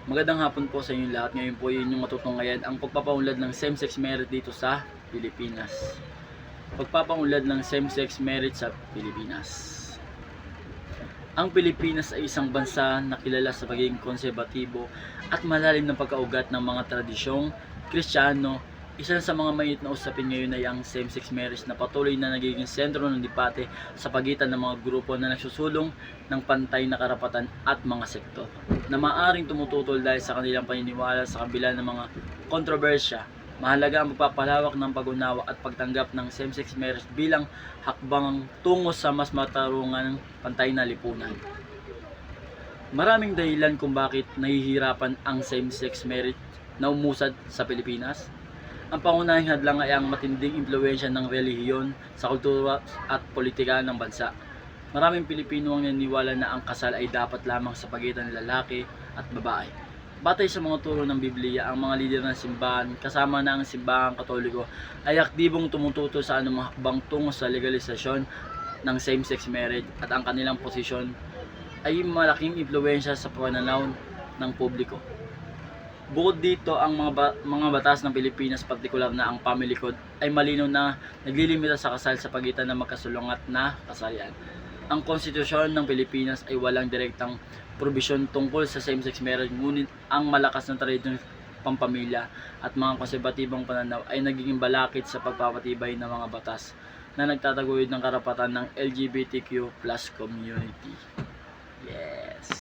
Magandang hapon po sa inyo lahat. Ngayon po yun yung matutunghayan ang pagpapaunlad ng same-sex marriage dito sa Pilipinas. Pagpapaunlad ng same-sex marriage sa Pilipinas. Ang Pilipinas ay isang bansa na kilala sa pagiging konserbatibo at malalim ng pagkaugat ng mga tradisyong Kristiyano. Isa sa mga mainit na usapin ngayon ay ang same-sex marriage na patuloy na nagiging sentro ng debate sa pagitan ng mga grupo na nagsusulong ng pantay na karapatan at mga sektor na maaring tumututol dahil sa kanilang paniniwala sa kabila ng mga kontrobersya. Mahalaga ang pagpapalawak ng pag-unawa at pagtanggap ng same-sex marriage bilang hakbang tungo sa mas matarungang pantay na lipunan. Maraming dahilan kung bakit nahihirapan ang same-sex marriage na umusad sa Pilipinas. Ang pangunahing hadlang ay ang matinding impluwensya ng relihiyon sa kultura at politika ng bansa. Maraming Pilipino ang naniniwala na ang kasal ay dapat lamang sa pagitan ng lalaki at babae. Batay sa mga turo ng Biblia, ang mga lider ng simbahan, kasama na ang simbahang Katoliko, ay aktibong tumututo sa anumang hakbang tungo sa legalisasyon ng same-sex marriage at ang kanilang posisyon ay malaking impluwensya sa pananaw ng publiko. Bukod dito, ang mga batas ng Pilipinas, partikular na ang Family Code, ay malinaw na naglilimita sa kasal sa pagitan ng magkasulungat na kasarian. Ang konstitusyon ng Pilipinas ay walang direktang probisyon tungkol sa same-sex marriage, ngunit ang malakas na tradisyon pampamilya at mga konserbatibong pananaw ay nagiging balakid sa pagpapatibay ng mga batas na nagtataguyod ng karapatan ng LGBTQ+ community. Yes.